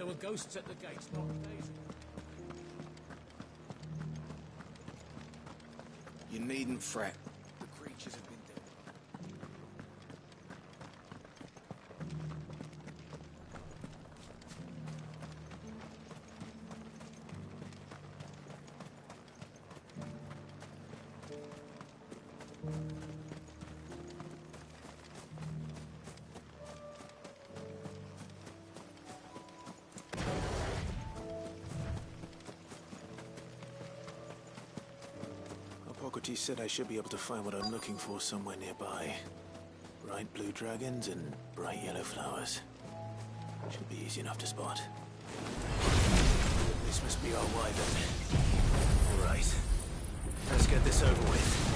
There were ghosts at the gates, not days ago. You needn't fret. The creatures have been dead. Hippocrates said I should be able to find what I'm looking for somewhere nearby. Bright blue dragons and bright yellow flowers. Should be easy enough to spot. This must be our wyvern. All right. Let's get this over with.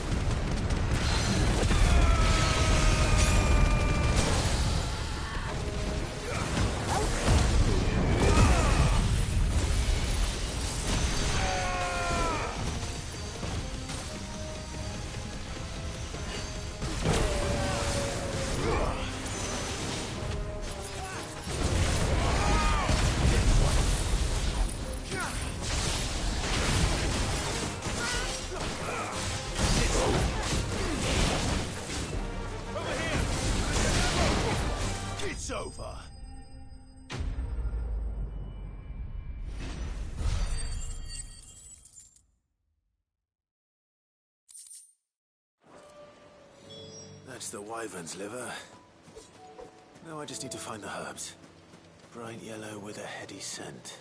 Over. That's the wyvern's liver. Now I just need to find the herbs. Bright yellow with a heady scent.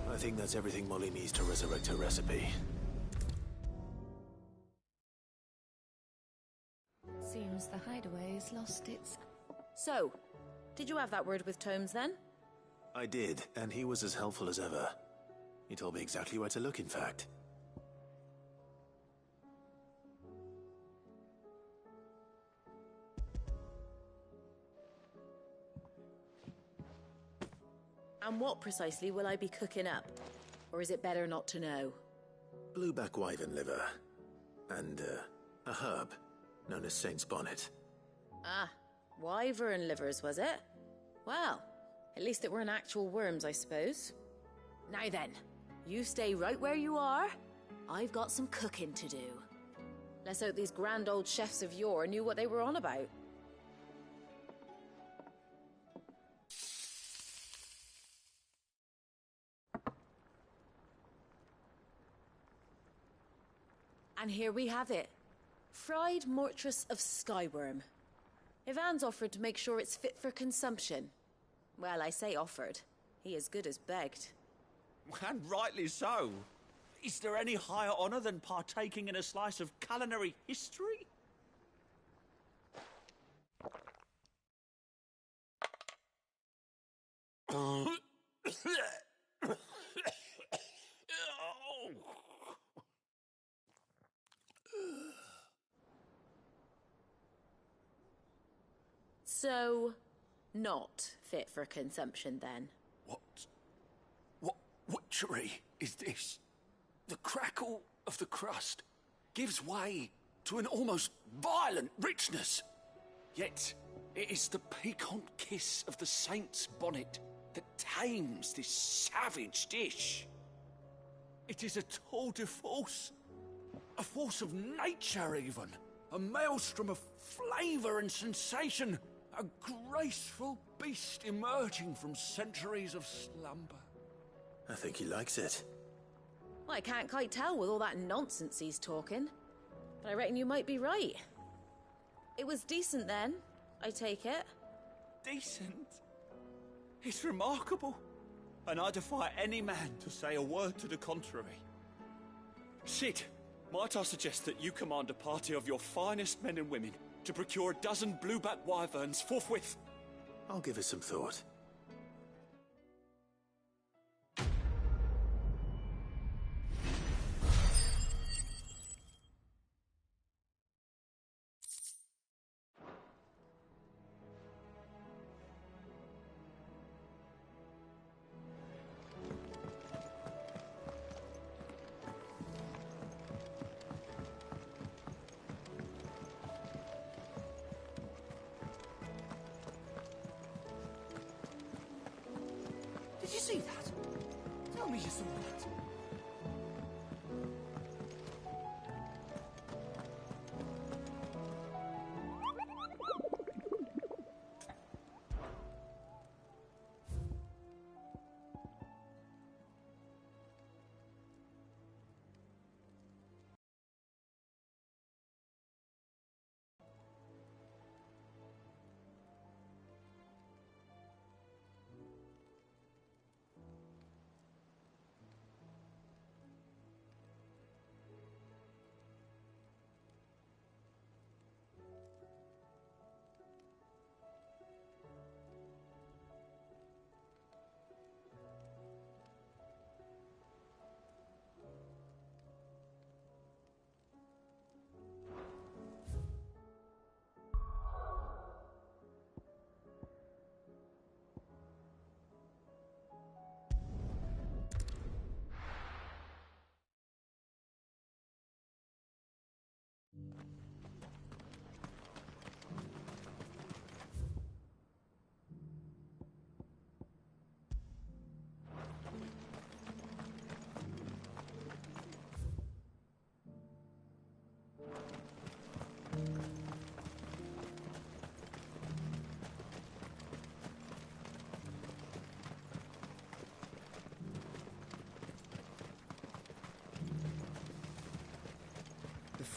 I think that's everything Molly needs to resurrect her recipe. Seems the hideaway's lost its... So, did you have that word with Tomes then? I did, and he was as helpful as ever. He told me exactly where to look, in fact. And what precisely will I be cooking up? Or is it better not to know? Blueback wyvern liver. And, a herb known as Saint's Bonnet. Ah, wyvern livers, was it? Well, at least it weren't actual worms, I suppose. Now then, you stay right where you are. I've got some cooking to do. Let's hope these grand old chefs of yore knew what they were on about. And here we have it. Fried mortress of skyworm. Ivan's offered to make sure it's fit for consumption. Well, I say offered. He as good as begged. And rightly so. Is there any higher honor than partaking in a slice of culinary history? So, not fit for consumption then? What witchery is this? The crackle of the crust gives way to an almost violent richness. Yet, it is the piquant kiss of the saint's bonnet that tames this savage dish. It is a tour de force. A force of nature, even. A maelstrom of flavour and sensation. A graceful beast emerging from centuries of slumber. I think he likes it. Well, I can't quite tell with all that nonsense he's talking. But I reckon you might be right. It was decent then, I take it. Decent? It's remarkable. And I defy any man to say a word to the contrary. Sid, might I suggest that you command a party of your finest men and women to procure a dozen blueback wyverns forthwith? I'll give it some thought. Did you see that? Tell me you saw that.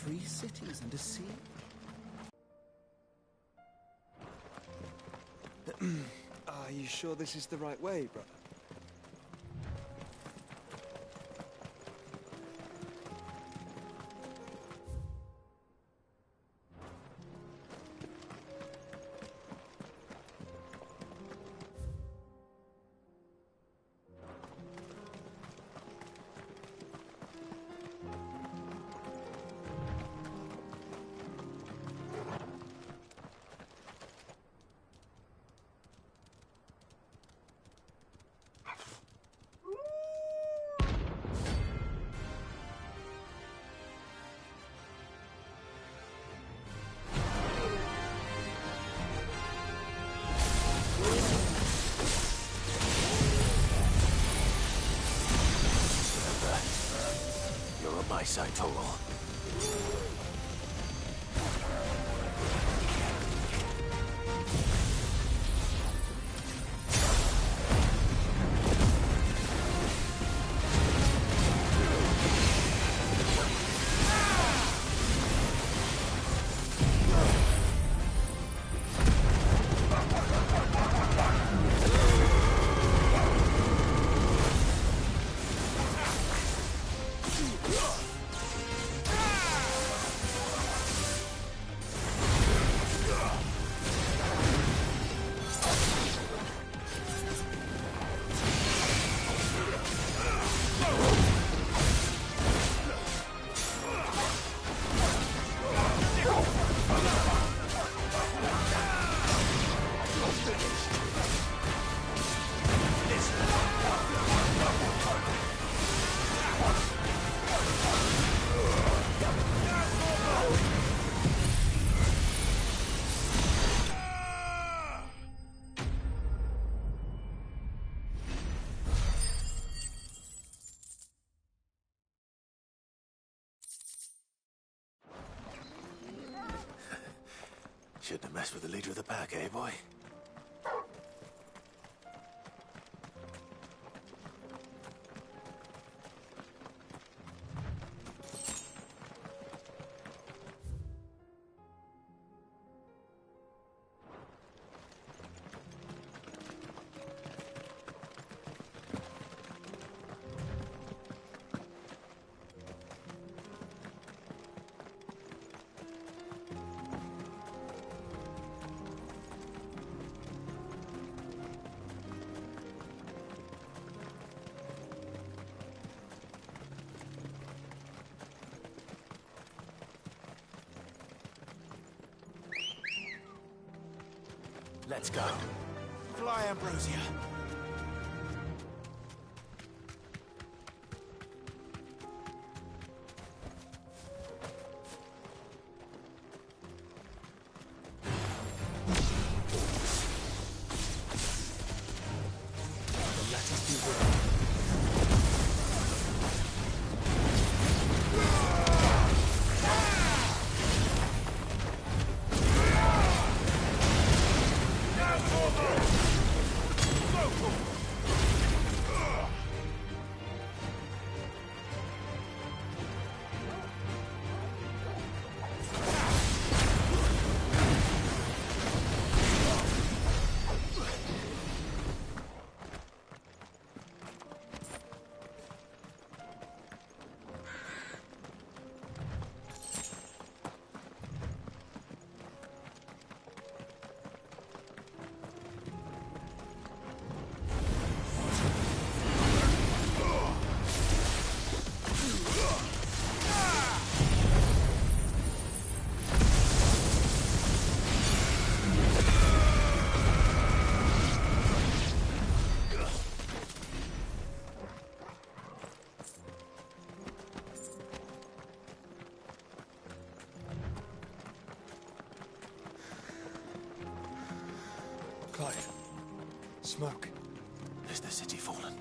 Free cities and a sea? Are you sure this is the right way, brother? My side total. Shouldn't have messed with the leader of the pack, eh, boy? Let's go. Fly, Ambrosia. Let us be ready. Clive. Smoke. Is the city fallen?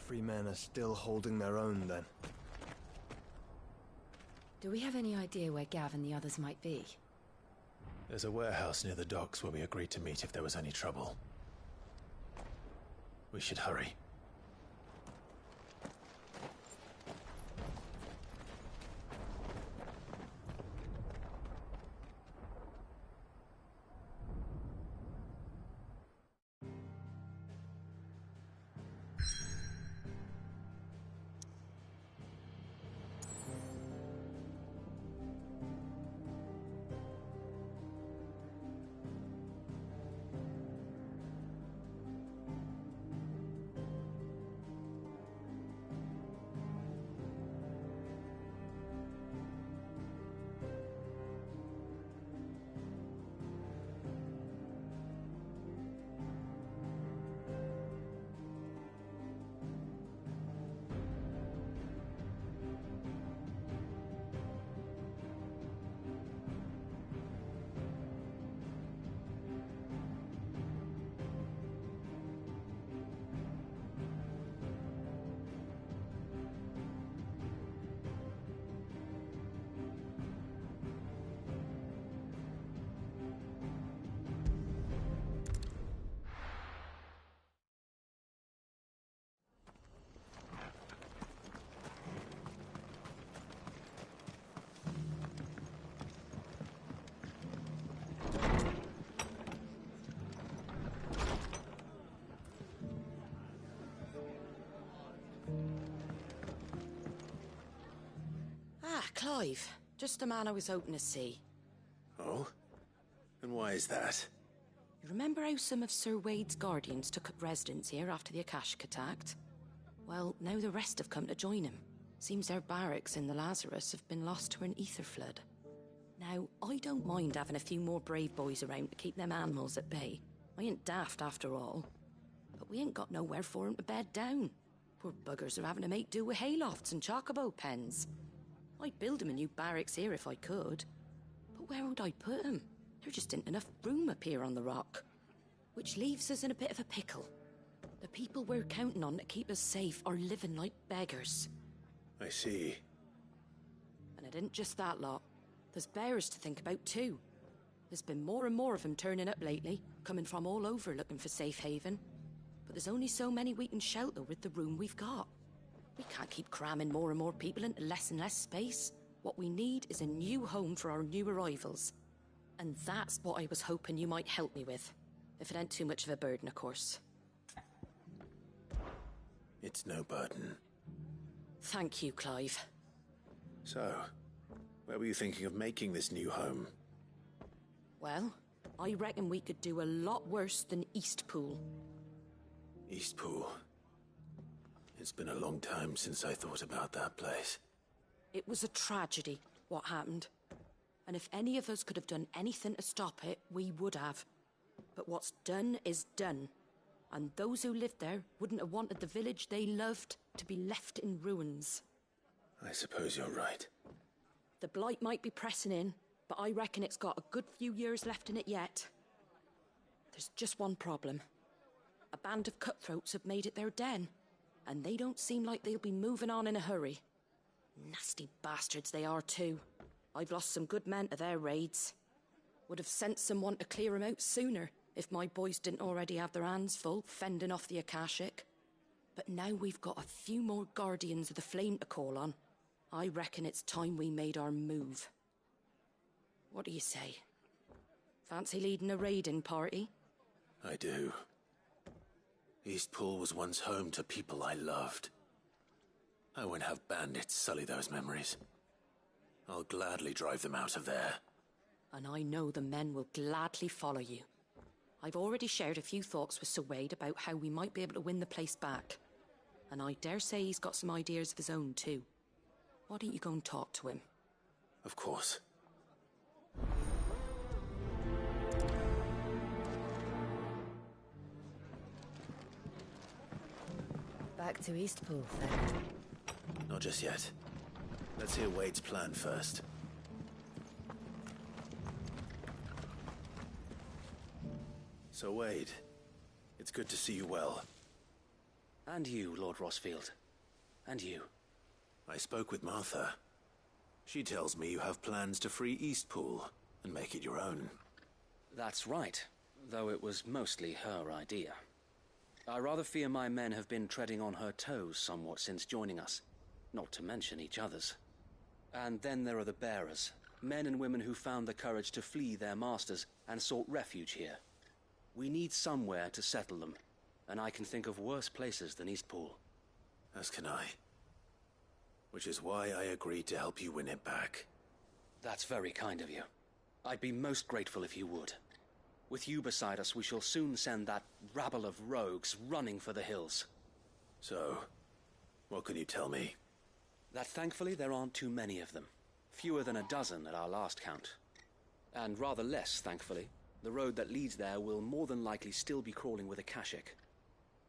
free men are still holding their own, then. Do we have any idea where Gav and the others might be? There's a warehouse near the docks where we agreed to meet if there was any trouble. We should hurry. Clive. Just the man I was hoping to see. Oh? And why is that? You remember how some of Sir Wade's guardians took up residence here after the Akashic attacked? Well, now the rest have come to join him. Seems their barracks in the Lazarus have been lost to an ether flood. Now, I don't mind having a few more brave boys around to keep them animals at bay. I ain't daft after all. But we ain't got nowhere for 'em to bed down. Poor buggers are having to make do with haylofts and chocobo pens. I'd build 'em a new barracks here if I could. But where would I put 'em? There just isn't enough room up here on the rock. Which leaves us in a bit of a pickle. The people we're counting on to keep us safe are living like beggars. I see. And it isn't just that lot. There's bears to think about too. There's been more and more of them turning up lately, coming from all over looking for safe haven. But there's only so many we can shelter with the room we've got. We can't keep cramming more and more people into less and less space. What we need is a new home for our new arrivals. And that's what I was hoping you might help me with. If it ain't too much of a burden, of course. It's no burden. Thank you, Clive. So, where were you thinking of making this new home? Well, I reckon we could do a lot worse than Eastpool. Eastpool. It's been a long time since I thought about that place. It was a tragedy, what happened. And if any of us could have done anything to stop it, we would have. But what's done is done. And those who lived there wouldn't have wanted the village they loved to be left in ruins. I suppose you're right. The blight might be pressing in, but I reckon it's got a good few years left in it yet. There's just one problem. A band of cutthroats have made it their den, and they don't seem like they'll be moving on in a hurry. Nasty bastards they are too. I've lost some good men to their raids. Would have sent someone to clear 'em out sooner if my boys didn't already have their hands full fending off the Akashic. But now we've got a few more guardians of the flame to call on. I reckon it's time we made our move. What do you say? Fancy leading a raiding party? I do. Eastpool was once home to people I loved. I won't have bandits sully those memories. I'll gladly drive them out of there. And I know the men will gladly follow you. I've already shared a few thoughts with Sir Wade about how we might be able to win the place back. And I dare say he's got some ideas of his own too. Why don't you go and talk to him? Of course. Back to Eastpool, then. Not just yet. Let's hear Wade's plan first. So Wade, it's good to see you well. And you, Lord Rossfield. And you. I spoke with Martha. She tells me you have plans to free Eastpool and make it your own. That's right, though it was mostly her idea. I rather fear my men have been treading on her toes somewhat since joining us, not to mention each other's. And then there are the bearers, men and women who found the courage to flee their masters and sought refuge here. We need somewhere to settle them, and I can think of worse places than Eastpool. As can I. Which is why I agreed to help you win it back. That's very kind of you. I'd be most grateful if you would. With you beside us, we shall soon send that rabble of rogues running for the hills. So, what can you tell me? That thankfully there aren't too many of them. Fewer than a dozen at our last count. And rather less, thankfully, the road that leads there will more than likely still be crawling with Akashic.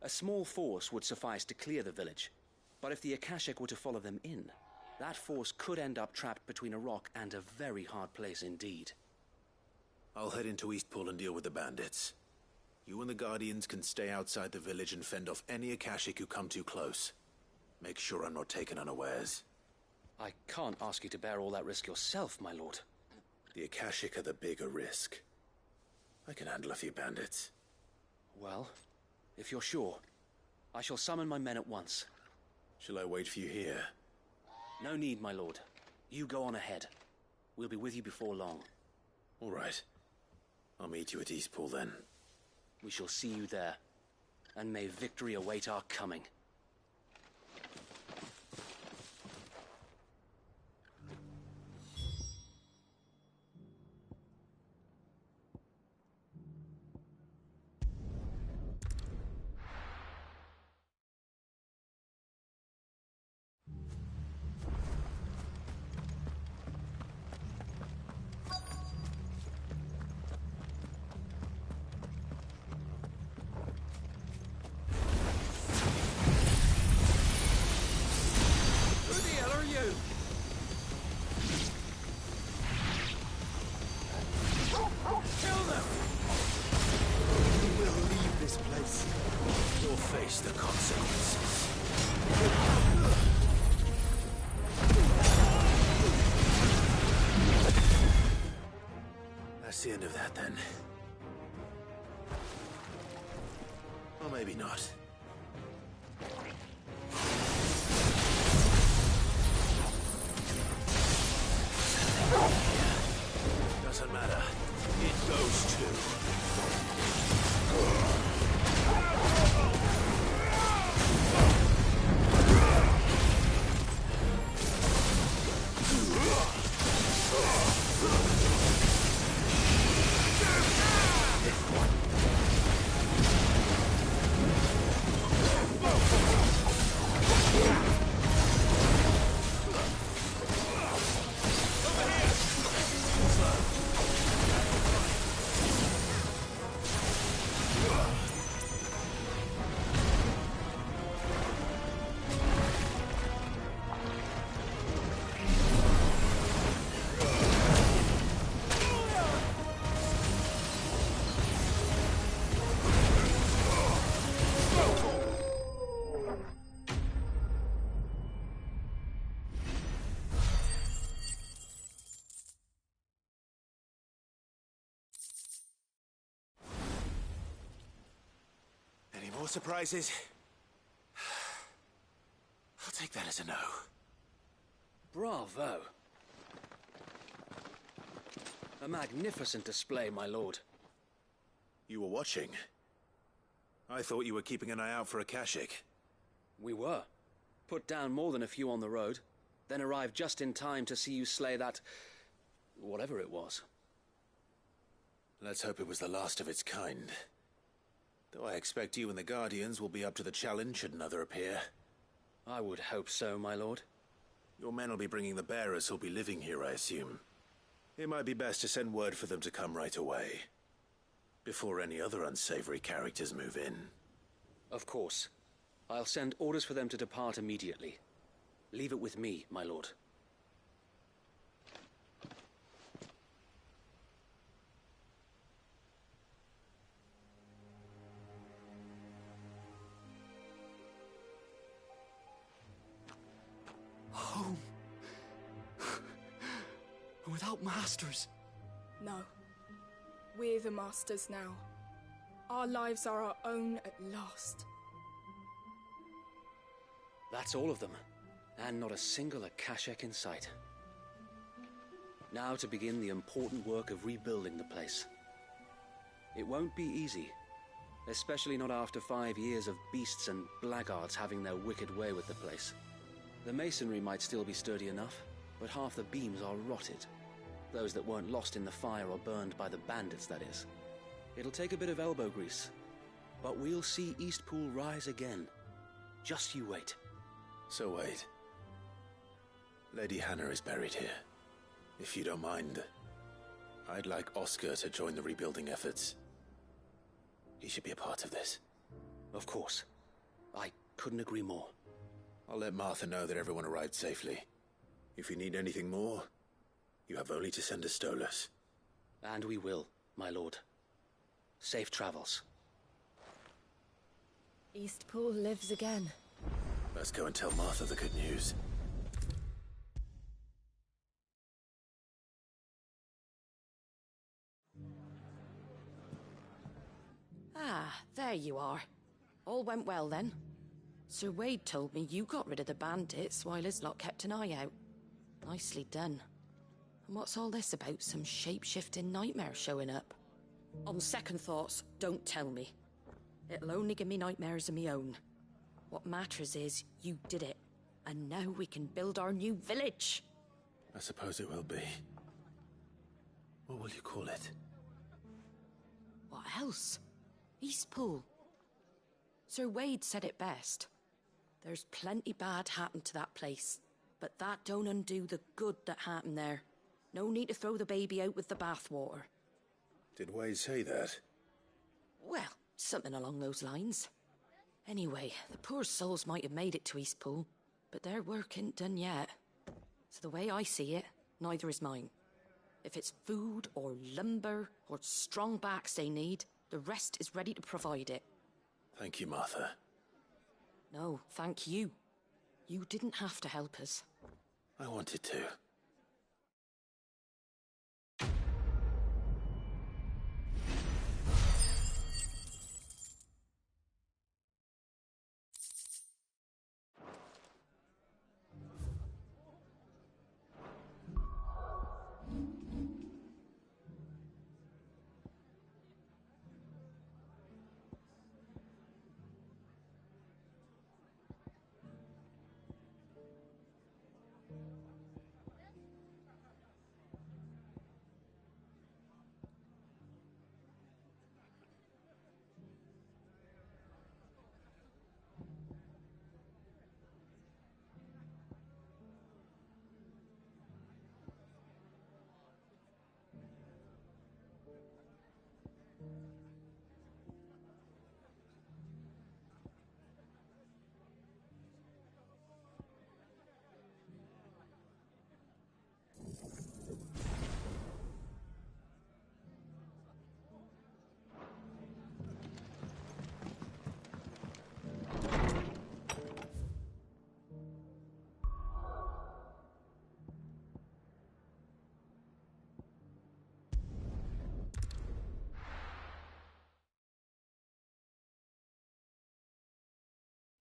A small force would suffice to clear the village, but if the Akashic were to follow them in, that force could end up trapped between a rock and a very hard place indeed. I'll head into Eastpool and deal with the bandits. You and the Guardians can stay outside the village and fend off any Akashic who come too close. Make sure I'm not taken unawares. I can't ask you to bear all that risk yourself, my lord. The Akashic are the bigger risk. I can handle a few bandits. Well, if you're sure, I shall summon my men at once. Shall I wait for you here? No need, my lord. You go on ahead. We'll be with you before long. All right. I'll meet you at Eastpool then. We shall see you there. And may victory await our coming. The consequences. That's the end of that then. Or maybe not. Doesn't matter. It goes too. More surprises? I'll take that as a no. Bravo. A magnificent display, my lord. You were watching? I thought you were keeping an eye out for Akashic. We were. Put down more than a few on the road, then arrived just in time to see you slay that... whatever it was. Let's hope it was the last of its kind. Though I expect you and the Guardians will be up to the challenge should another appear. I would hope so, my lord. Your men will be bringing the bearers who'll be living here, I assume. It might be best to send word for them to come right away, before any other unsavory characters move in. Of course. I'll send orders for them to depart immediately. Leave it with me, my lord. without masters. No. We're the masters now. Our lives are our own at last. That's all of them, and not a single Akashek in sight. Now to begin the important work of rebuilding the place. It won't be easy, especially not after 5 years of beasts and blackguards having their wicked way with the place. The masonry might still be sturdy enough, but half the beams are rotted. Those that weren't lost in the fire or burned by the bandits, that is. It'll take a bit of elbow grease, but we'll see Eastpool rise again. Just you wait. So wait. Lady Hannah is buried here. If you don't mind, I'd like Oscar to join the rebuilding efforts. He should be a part of this. Of course. I couldn't agree more. I'll let Martha know that everyone arrived safely. If you need anything more, you have only to send a Stolas. And we will, my lord. Safe travels. Eastpool lives again. Let's go and tell Martha the good news. Ah, there you are. All went well then. Sir Wade told me you got rid of the bandits while his lot kept an eye out. Nicely done. And what's all this about some shape-shifting nightmare showing up? On second thoughts, don't tell me. It'll only give me nightmares of me own. What matters is you did it, and now we can build our new village. I suppose it will be. What will you call it? What else? Eastpool. Sir Wade said it best. There's plenty bad happened to that place, but that don't undo the good that happened there. No need to throw the baby out with the bathwater. Did Wade say that? Well, something along those lines. Anyway, the poor souls might have made it to Eastpool, but their work ain't done yet. So the way I see it, neither is mine. If it's food or lumber or strong backs they need, the rest is ready to provide it. Thank you, Martha. No, thank you. You didn't have to help us. I wanted to.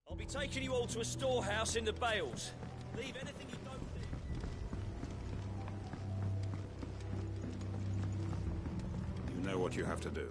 I'll be taking you all to a storehouse in the Bales. Leave anything you don't need. You know what you have to do.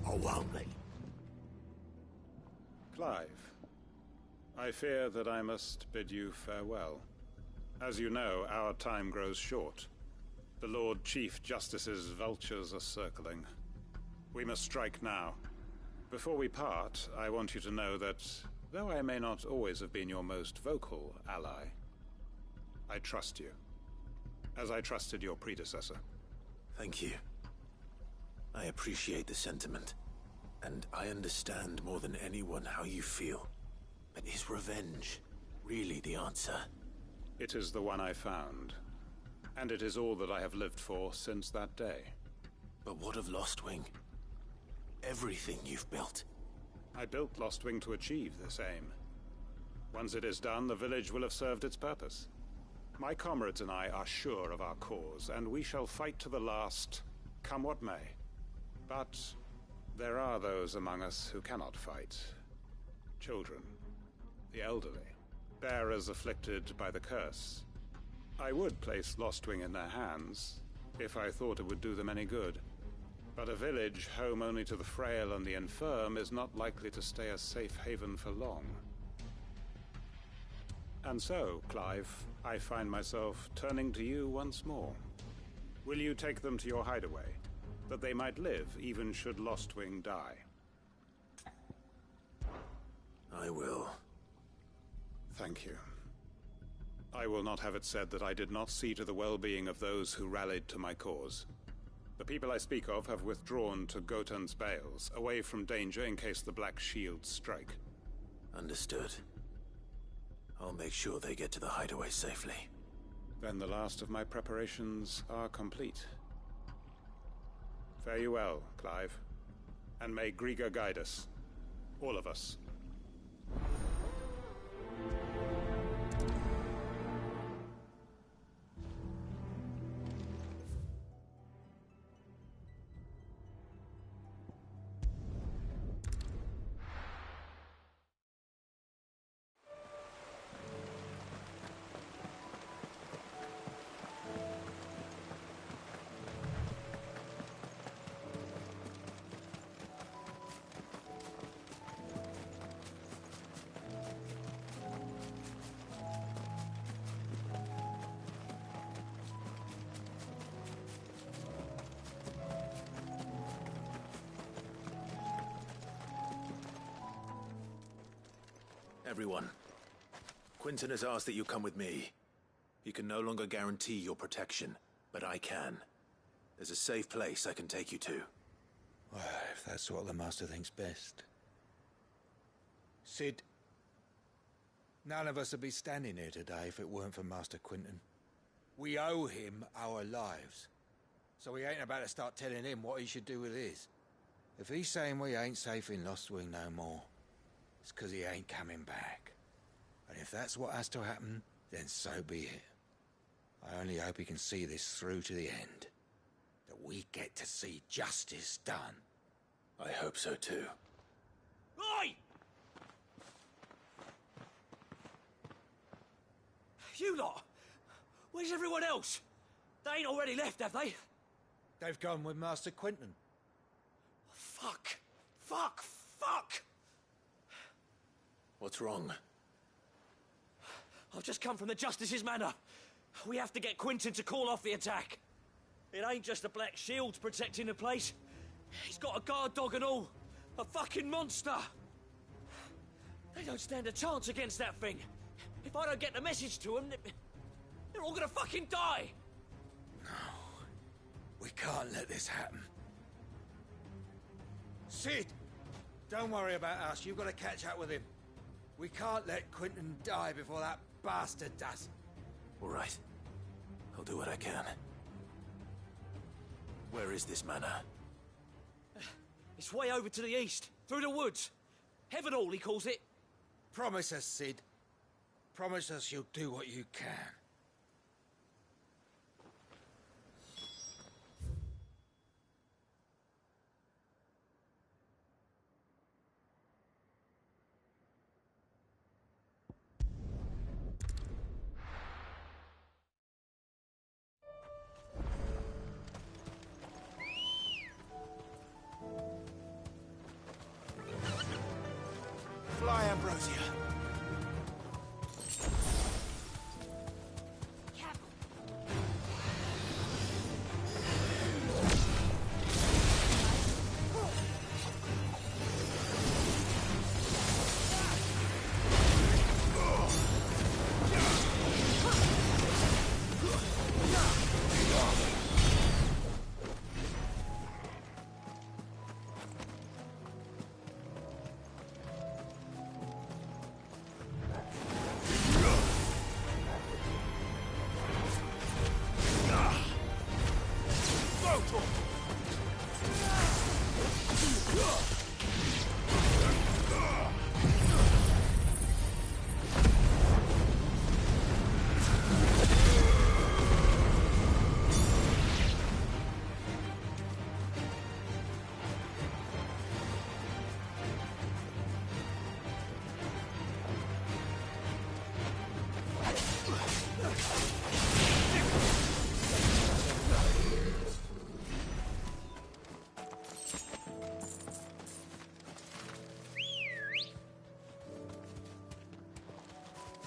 or won't they? Clive, I fear that I must bid you farewell. As you know, our time grows short. The Lord Chief Justice's vultures are circling. We must strike now. Before we part, I want you to know that, though I may not always have been your most vocal ally, I trust you, as I trusted your predecessor. Thank you. I appreciate the sentiment, and I understand more than anyone how you feel. But is revenge really the answer? It is the one I found, and it is all that I have lived for since that day. But what of Lostwing? Everything you've built. I built Lostwing to achieve this aim. Once it is done, the village will have served its purpose. My comrades and I are sure of our cause, and we shall fight to the last, come what may. But there are those among us who cannot fight. Children, the elderly, bearers afflicted by the curse. I would place Lostwing in their hands, if I thought it would do them any good. But a village home only to the frail and the infirm is not likely to stay a safe haven for long. And so, Clive, I find myself turning to you once more. Will you take them to your hideaway, that they might live even should Lostwing die? I will. Thank you. I will not have it said that I did not see to the well-being of those who rallied to my cause. The people I speak of have withdrawn to Gotan's Bales, away from danger in case the Black Shields strike. Understood. I'll make sure they get to the hideaway safely. Then the last of my preparations are complete. Fare you well, Clive. And may Griga guide us. All of us. Everyone, Quinton has asked that you come with me. He can no longer guarantee your protection, but I can. There's a safe place I can take you to. Well, if that's what the Master thinks best. Sid, none of us would be standing here today if it weren't for Master Quinton. We owe him our lives, so we ain't about to start telling him what he should do with his. If he's saying we ain't safe in Lostwing no more, it's 'cause he ain't coming back. And if that's what has to happen, then so be it. I only hope he can see this through to the end. That we get to see justice done. I hope so too. Oi! You lot! Where's everyone else? They ain't already left, have they? They've gone with Master Quinton. Fuck! Fuck! Fuck! What's wrong? I've just come from the Justice's manor. We have to get Quinton to call off the attack. It ain't just the Black Shields protecting the place. He's got a guard dog and all. A fucking monster. They don't stand a chance against that thing. If I don't get the message to them, they're all gonna fucking die. No. We can't let this happen. Sid! Don't worry about us. You've got to catch up with him. We can't let Quinton die before that bastard does. All right. I'll do what I can. Where is this manor? It's way over to the east, through the woods. Heaven Hall, he calls it. Promise us, Sid. Promise us you'll do what you can. lie, Ambrosia.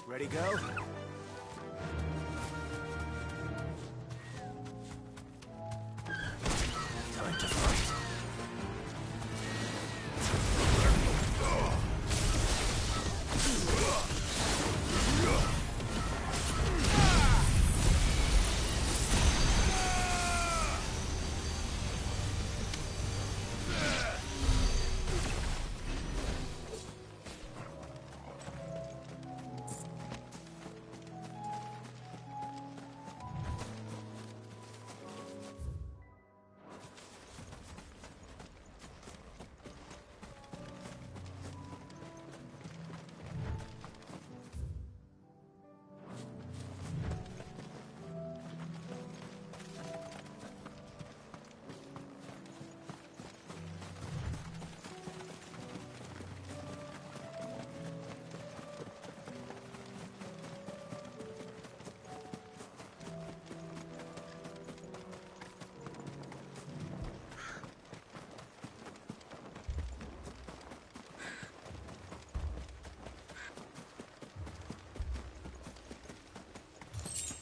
Ready, go? Time to fight.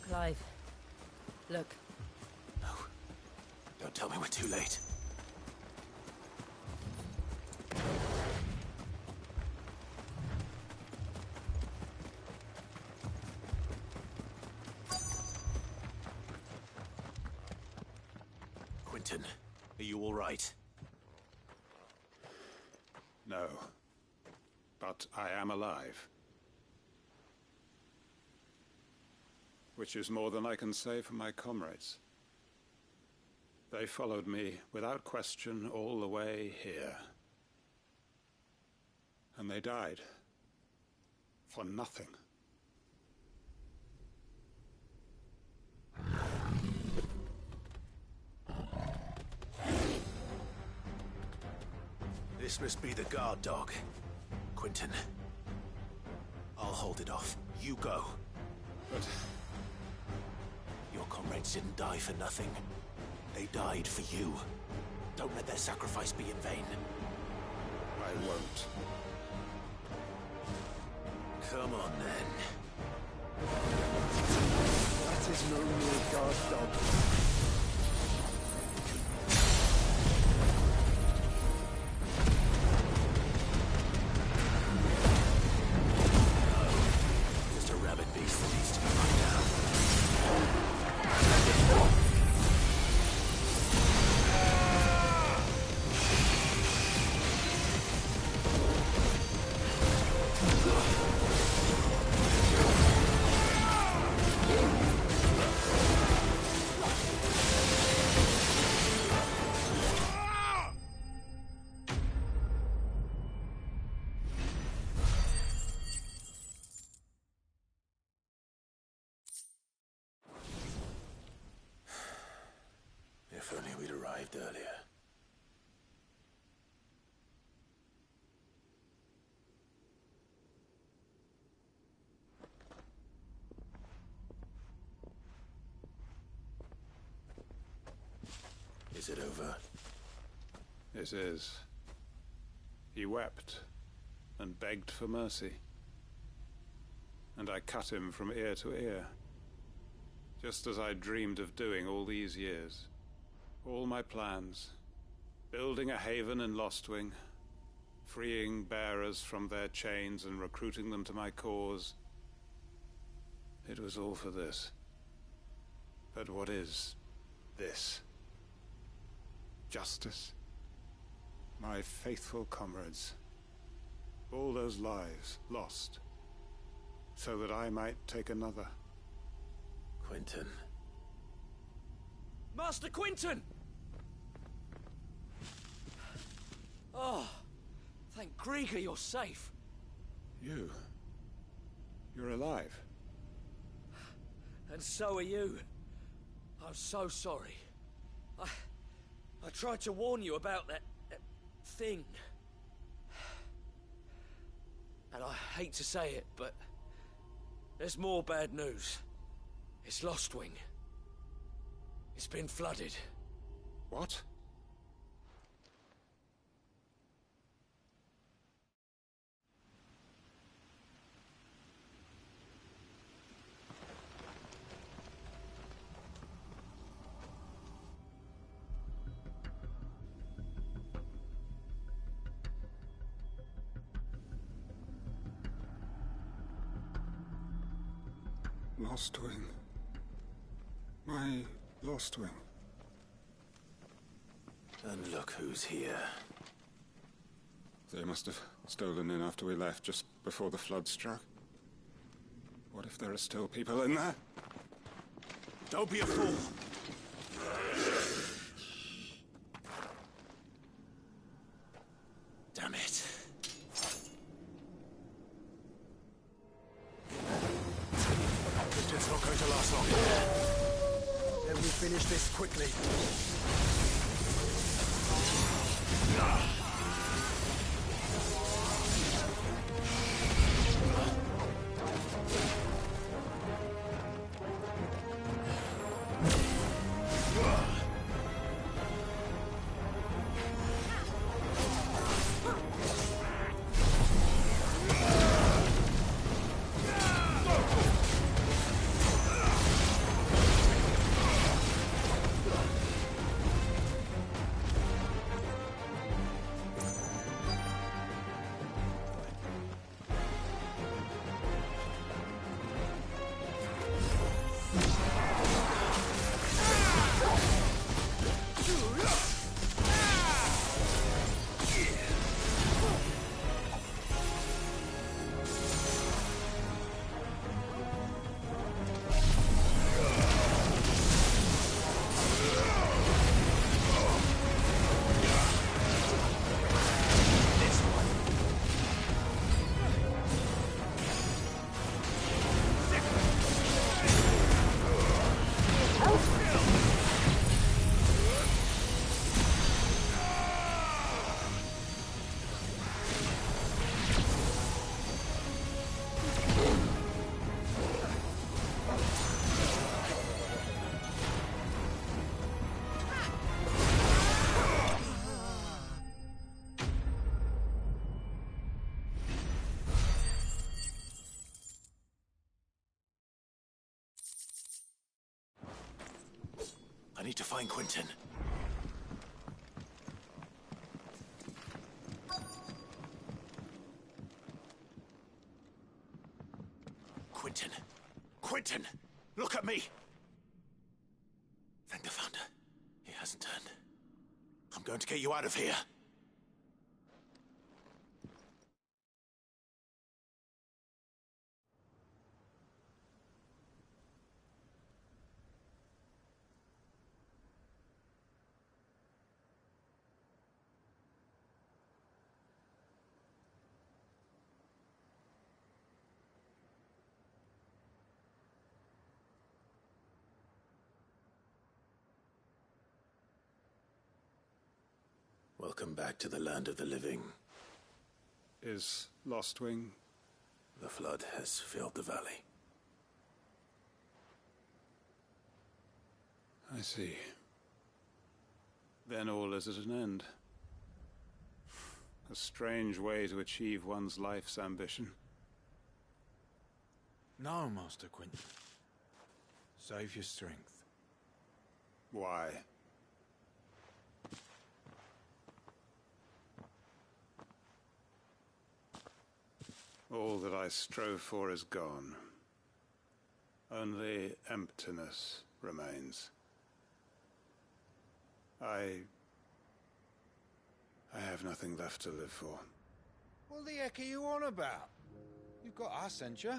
Clive, look. No. Don't tell me we're too late. Quentin, are you all right? No. But I am alive. Which is more than I can say for my comrades. They followed me without question all the way here. And they died. For nothing. This must be the guard dog. Quentin. I'll hold it off. You go. But your comrades didn't die for nothing. They died for you. Don't let their sacrifice be in vain. I won't. Come on, then. That is no mere guard dog. Just a rabid beast that needs to be run down. If only we'd arrived earlier. Is it over? This is. He wept, and begged for mercy. And I cut him from ear to ear, just as I dreamed of doing all these years. All my plans, building a haven in Lostwing, freeing bearers from their chains and recruiting them to my cause. It was all for this. But what is this? Justice? My faithful comrades. All those lives lost, so that I might take another. Quentin. Master Quentin! Oh, thank Grieger you're safe. You're alive. And so are you. I'm so sorry. I tried to warn you about that thing. And I hate to say it, but there's more bad news. It's Lostwing. It's been flooded. What? Lostwing. My Lostwing. And look who's here. They must have stolen in after we left, just before the flood struck. What if there are still people in there? Don't be a fool. Damn it. It's not going to last long. Then we finish this quickly. I need to find Quentin. Quentin! Quentin! Look at me! Thank the Founder. He hasn't turned. I'm going to get you out of here. Welcome back to the land of the living. Is Lostwing? The flood has filled the valley. I see. Then all is at an end. A strange way to achieve one's life's ambition. No, Master Quinton. Save your strength. Why? All that I strove for is gone. Only emptiness remains. I have nothing left to live for. What the heck are you on about? You've got us, ain't you?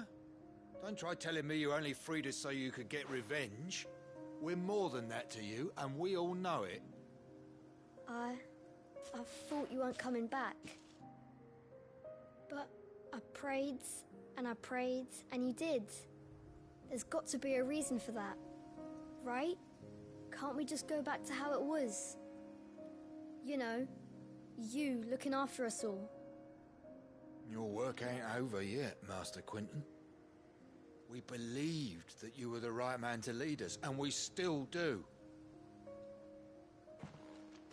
Don't try telling me you only freed us so you could get revenge. We're more than that to you, and we all know it. I thought you weren't coming back. But I prayed, and you did. There's got to be a reason for that, right? Can't we just go back to how it was? You know, you looking after us all. Your work ain't over yet, Master Quinton. We believed that you were the right man to lead us, and we still do.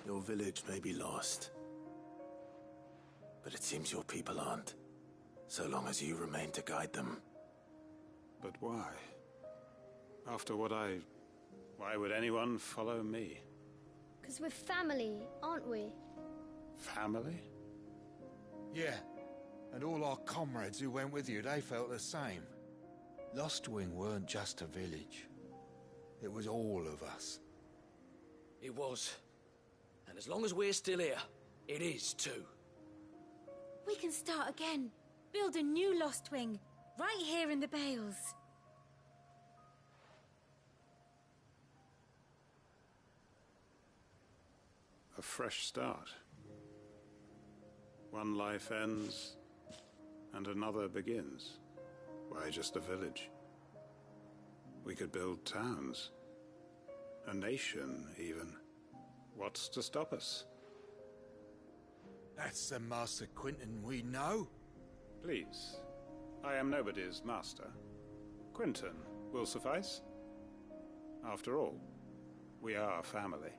Your village may be lost, but it seems your people aren't, so long as you remain to guide them. But why? After what why would anyone follow me? 'Cause we're family, aren't we? Family? Yeah, and all our comrades who went with you, they felt the same. Lostwing weren't just a village. It was all of us. It was. And as long as we're still here, it is too. We can start again. Build a new Lostwing, right here in the Bales. A fresh start. One life ends, and another begins. Why just a village? We could build towns. A nation, even. What's to stop us? That's the Master Quinton we know. Please. I am nobody's master. Quinton will suffice. After all, we are family.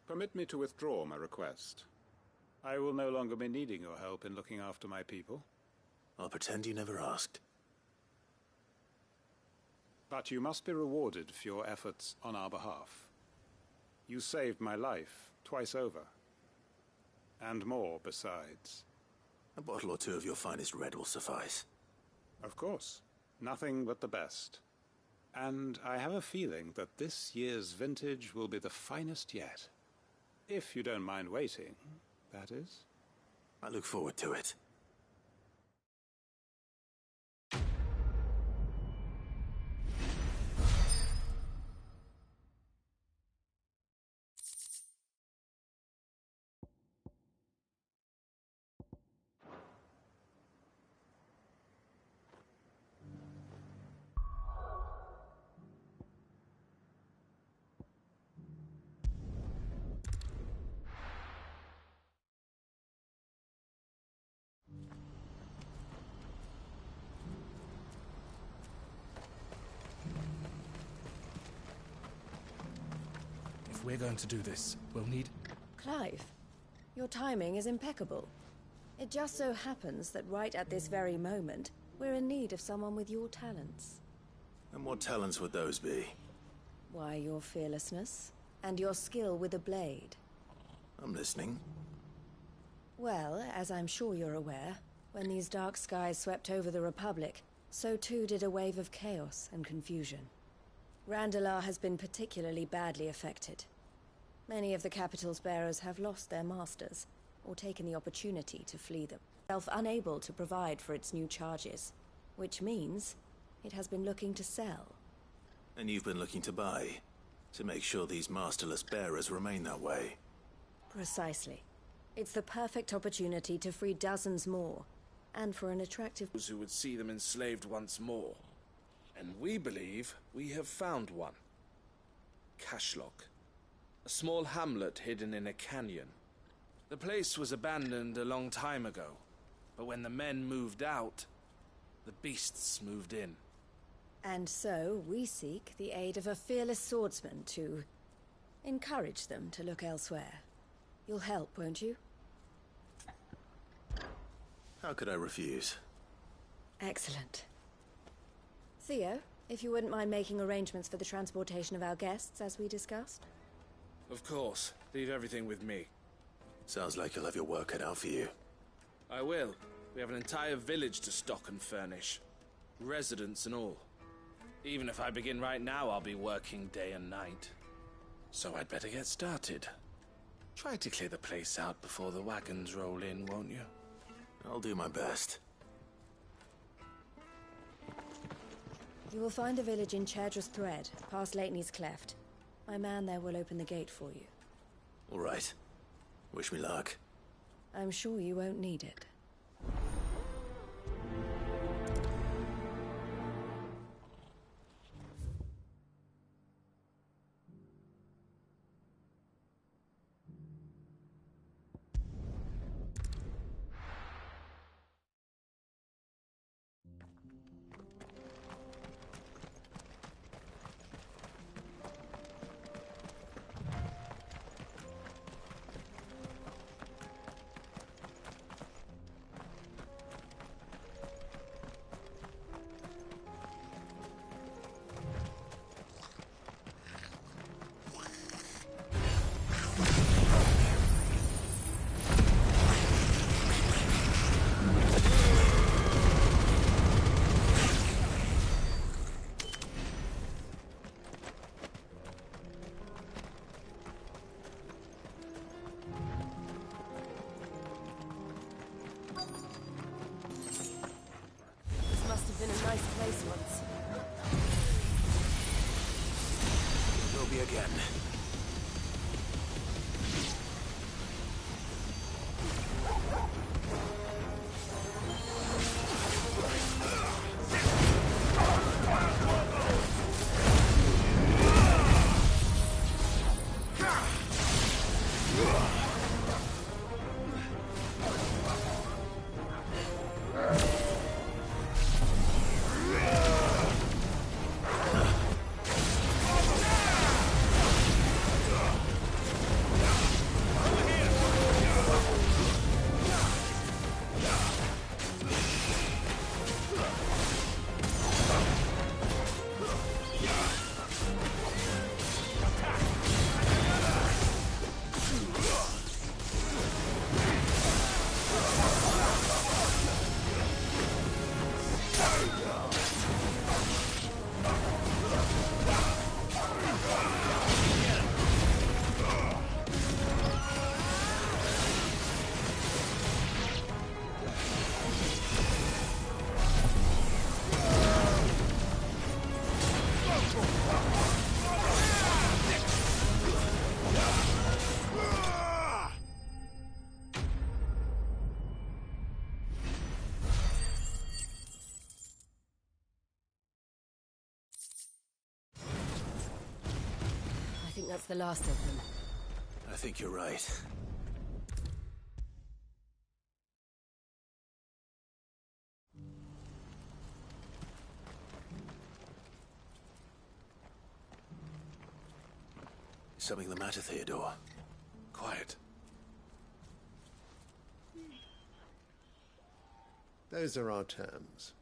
Permit me to withdraw my request. I will no longer be needing your help in looking after my people. I'll pretend you never asked. But you must be rewarded for your efforts on our behalf. You saved my life twice over. And more besides. A bottle or two of your finest red will suffice. Of course. Nothing but the best. And I have a feeling that this year's vintage will be the finest yet. If you don't mind waiting, that is. I look forward to it. If we're going to do this, we'll need... Clive, your timing is impeccable. It just so happens that right at this very moment, we're in need of someone with your talents. And what talents would those be? Why, your fearlessness, and your skill with a blade. I'm listening. Well, as I'm sure you're aware, when these dark skies swept over the Republic, so too did a wave of chaos and confusion. Randalar has been particularly badly affected. Many of the capital's bearers have lost their masters, or taken the opportunity to flee them, unable to provide for its new charges, which means it has been looking to sell. And you've been looking to buy, to make sure these masterless bearers remain that way. Precisely. It's the perfect opportunity to free dozens more, and for an attractive... Those who would see them enslaved once more. And we believe we have found one. Cashlock. A small hamlet hidden in a canyon. The place was abandoned a long time ago, but when the men moved out, The beasts moved in. And so we seek the aid of a fearless swordsman to encourage them to look elsewhere. You'll help, won't you? How could I refuse? Excellent. Theo, if you wouldn't mind making arrangements for the transportation of our guests, as we discussed. Of course. Leave everything with me. Sounds like you'll have your work cut out for you. I will. We have an entire village to stock and furnish. Residents and all. Even if I begin right now, I'll be working day and night. So I'd better get started. Try to clear the place out before the wagons roll in, won't you? I'll do my best. You will find a village in Chairdress Thread, past Lateney's Cleft. My man there will open the gate for you. All right. Wish me luck. I'm sure you won't need it. Been a nice place once. Will be again. I think that's the last of them. I think you're right. Is something the matter, Theodore? Quiet. Those are our terms.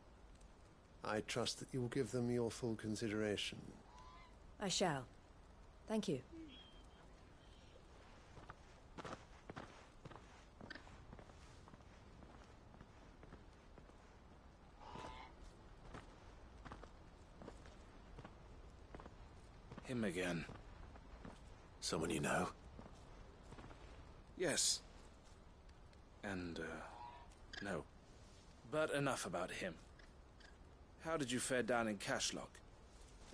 I trust that you will give them your full consideration. I shall. Thank you. Him again. Someone you know? Yes. And, no. But enough about him. How did you fare down in Cashlock?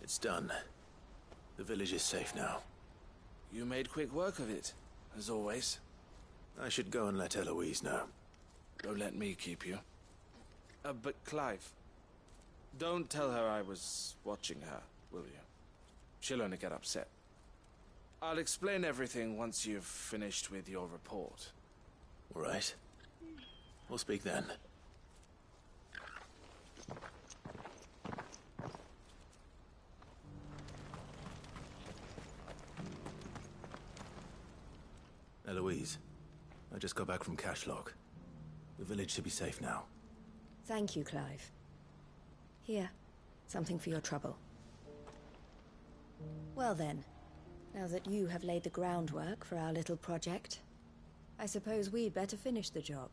It's done. The village is safe now. You made quick work of it, as always. I should go and let Eloise know. Don't let me keep you. But Clive, don't tell her I was watching her, will you? She'll only get upset. I'll explain everything once you've finished with your report. All right. We'll speak then. Eloise, I just got back from Cashlock. The village should be safe now. Thank you, Clive. Here, something for your trouble. Well then, now that you have laid the groundwork for our little project, I suppose we'd better finish the job.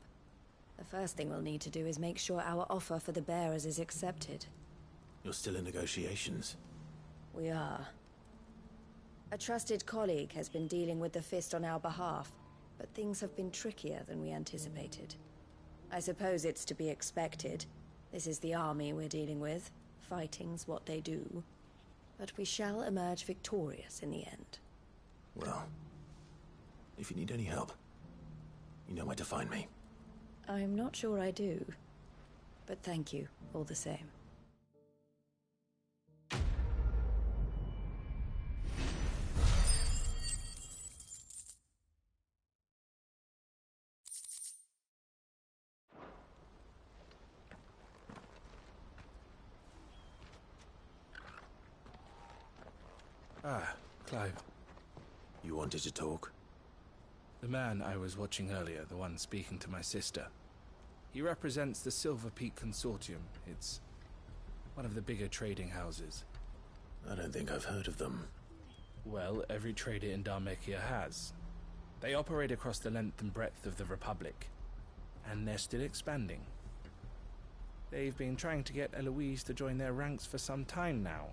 The first thing we'll need to do is make sure our offer for the bearers is accepted. You're still in negotiations? We are. A trusted colleague has been dealing with the Fist on our behalf, but things have been trickier than we anticipated. I suppose it's to be expected. This is the army we're dealing with. Fighting's what they do. But we shall emerge victorious in the end. Well, if you need any help, you know where to find me. I'm not sure I do, but thank you all the same. Ah, Clive. You wanted to talk? The man I was watching earlier, the one speaking to my sister. He represents the Silver Peak Consortium. It's one of the bigger trading houses. I don't think I've heard of them. Well, every trader in Dharmekia has. They operate across the length and breadth of the Republic, and they're still expanding. They've been trying to get Eloise to join their ranks for some time now,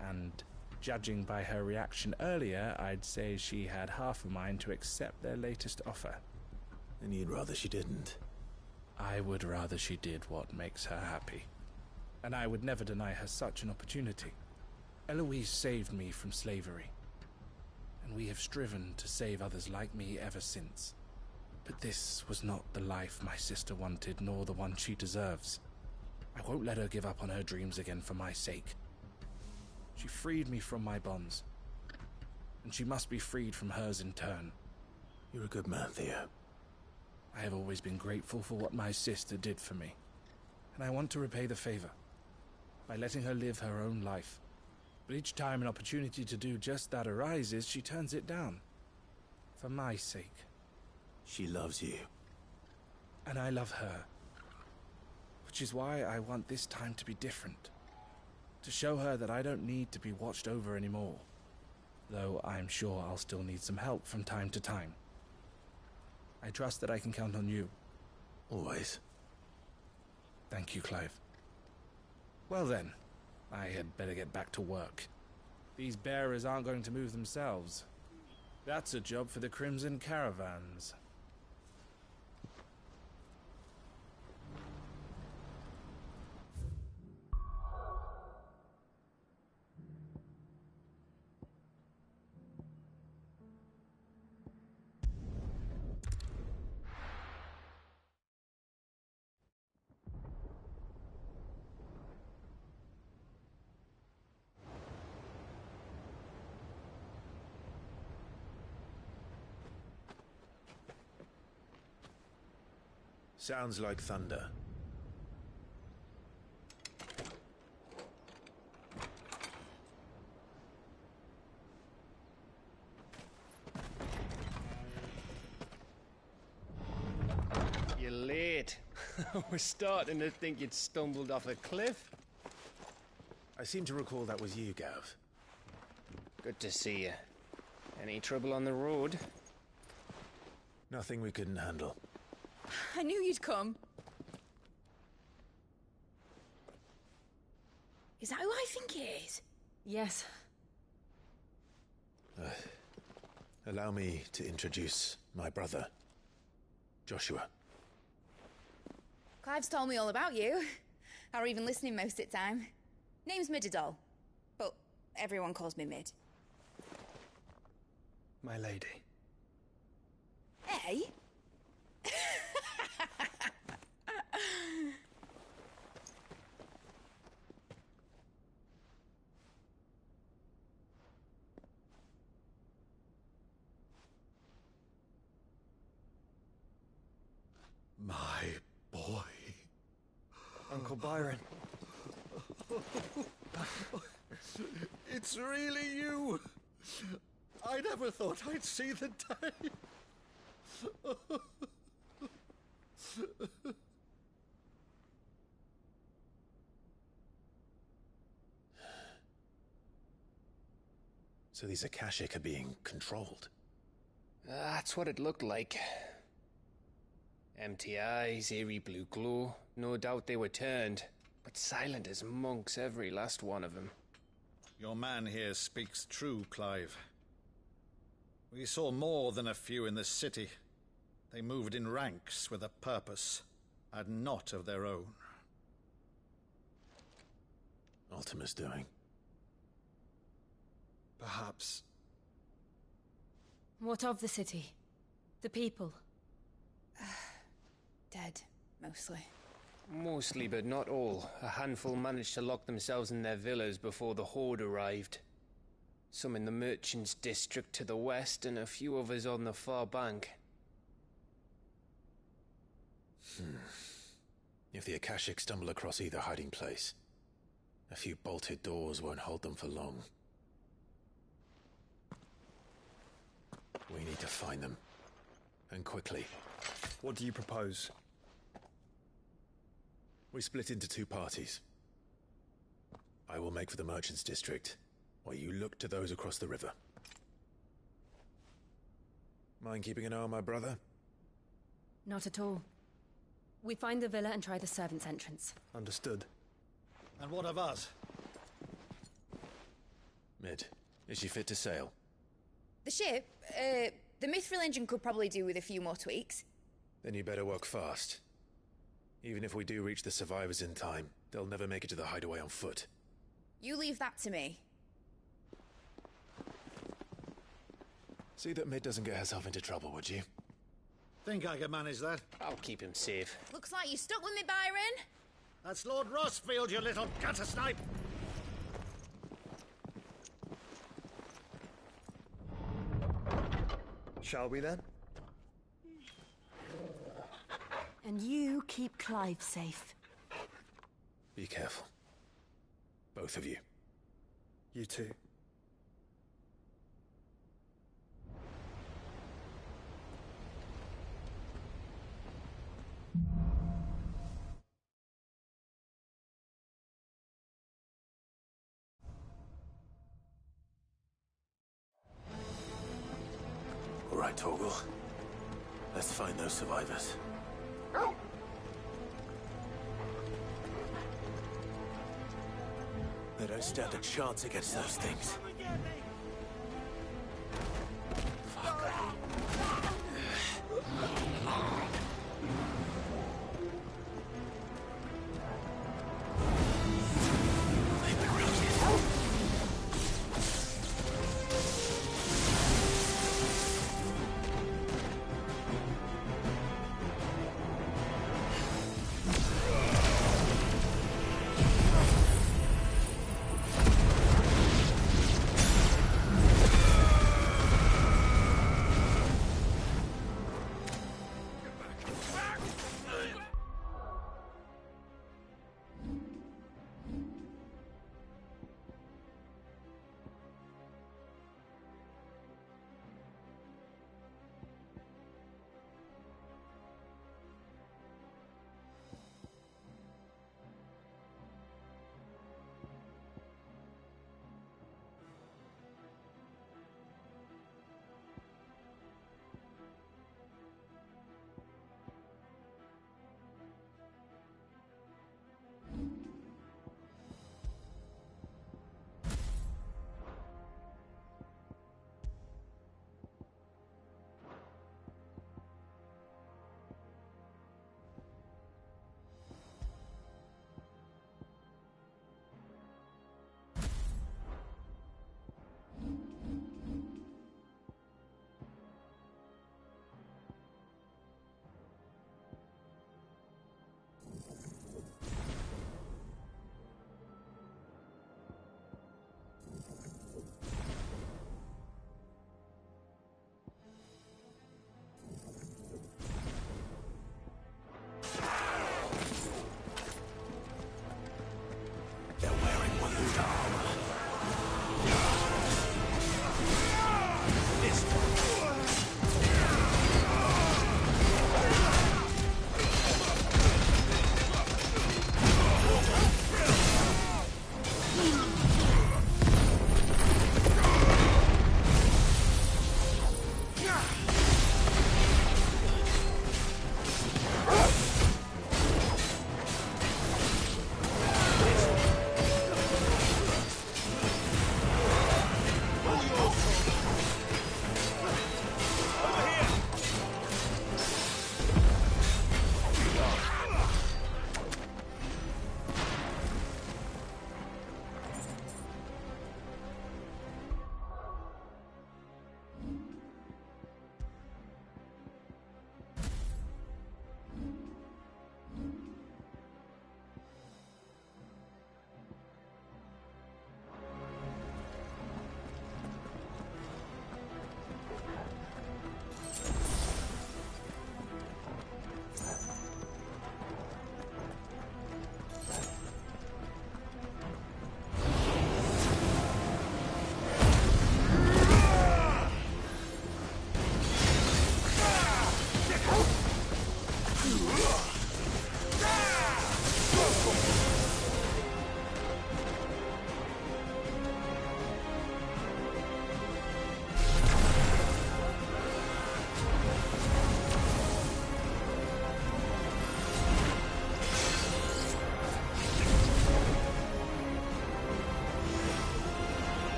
and judging by her reaction earlier, I'd say she had half a mind to accept their latest offer. And you'd rather she didn't? I would rather she did what makes her happy. And I would never deny her such an opportunity. Eloise saved me from slavery, and we have striven to save others like me ever since. But this was not the life my sister wanted, nor the one she deserves. I won't let her give up on her dreams again for my sake. She freed me from my bonds, and she must be freed from hers in turn. You're a good man, Theo. I have always been grateful for what my sister did for me, and I want to repay the favor by letting her live her own life. But each time an opportunity to do just that arises, she turns it down. For my sake. She loves you. And I love her. Which is why I want this time to be different. To show her that I don't need to be watched over anymore. Though I'm sure I'll still need some help from time to time. I trust that I can count on you. Always. Thank you, Clive. Well then, I had better get back to work. These bearers aren't going to move themselves. That's a job for the Crimson Caravans. Sounds like thunder. You're late. We're starting to think you'd stumbled off a cliff. I seem to recall that was you, Gav. Good to see you. Any trouble on the road? Nothing we couldn't handle. I knew you'd come. Is that who I think it is? Yes. Allow me to introduce my brother, Joshua. Clive's told me all about you. Or even listening most of the time. Name's Midadol, but everyone calls me Mid. My lady. Hey? My boy. Uncle Byron. It's really you. I never thought I'd see the day. So these Akashic are being controlled? That's what it looked like. Empty eyes, eerie blue glow. No doubt they were turned, but silent as monks, every last one of them. Your man here speaks true, Clive. We saw more than a few in this city. They moved in ranks with a purpose, and not of their own. Ultima's doing. Perhaps. What of the city? The people? Dead, mostly. Mostly, but not all. A handful managed to lock themselves in their villas before the Horde arrived. Some in the Merchants' District to the west, and a few others on the far bank. If the Akashic stumble across either hiding place, a few bolted doors won't hold them for long. We need to find them. And quickly. What do you propose? We split into two parties. I will make for the Merchants' District, while you look to those across the river. Mind keeping an eye on my brother? Not at all. We find the villa and try the servants' entrance. Understood. And what of us? Mid, is she fit to sail? The ship, the Mithril engine could probably do with a few more tweaks. Then you better work fast. Even if we do reach the survivors in time, they'll never make it to the hideaway on foot. You leave that to me. See that Mid doesn't get herself into trouble, would you? Think I can manage that? I'll keep him safe. Looks like you stuck with me, Byron. That's Lord Rossfield, you little gutter snipe! Shall we then? And you keep Clive safe. Be careful. Both of you. You too. All right, Torgal. Let's find those survivors. They don't stand a chance against those things.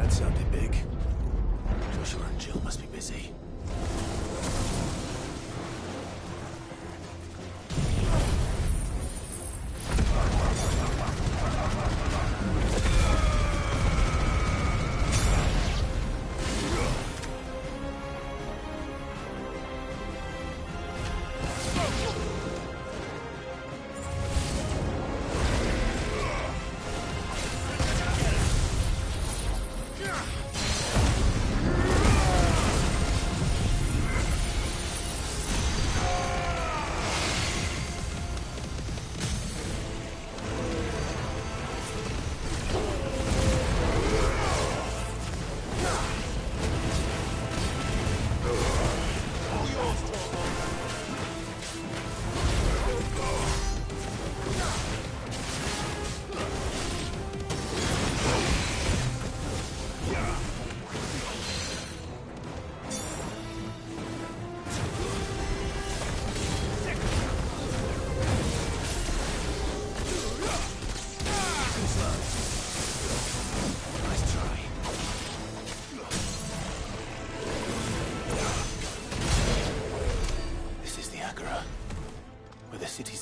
That sounded big. Joshua and Jill must be busy.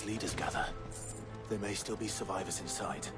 Leaders gather. There may still be survivors inside.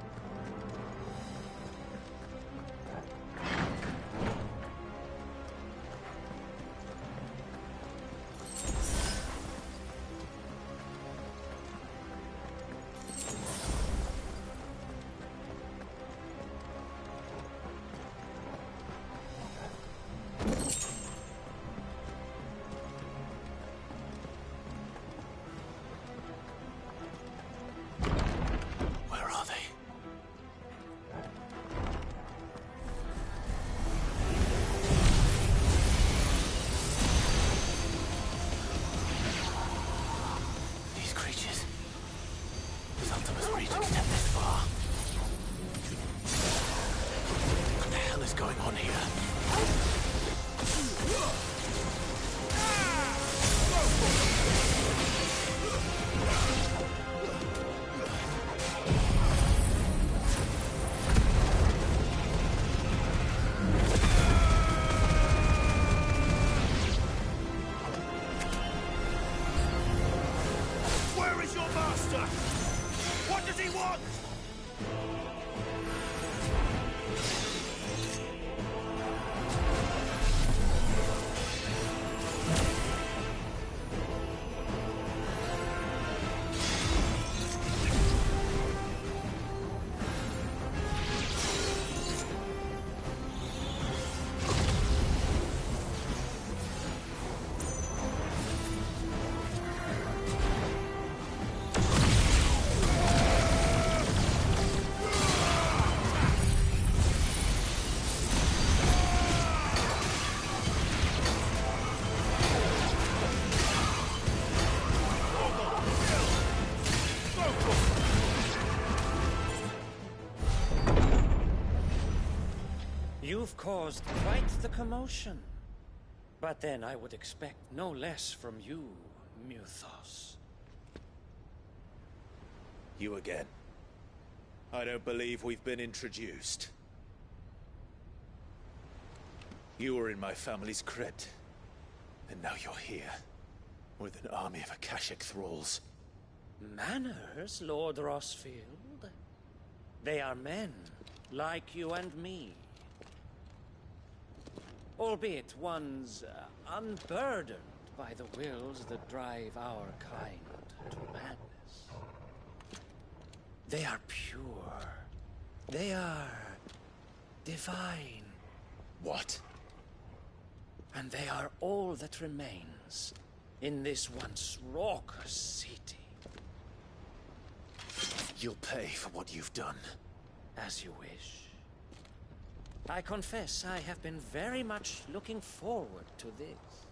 You've caused quite the commotion. But then I would expect no less from you, Muthos. You again. I don't believe we've been introduced. You were in my family's crypt. And now you're here. With an army of Akashic thralls. Manners, Lord Rossfield? They are men, like you and me. Albeit ones unburdened by the wills that drive our kind to madness. They are pure. They are divine. What? And they are all that remains in this once raucous city. You'll pay for what you've done. As you wish. I confess I have been very much looking forward to this.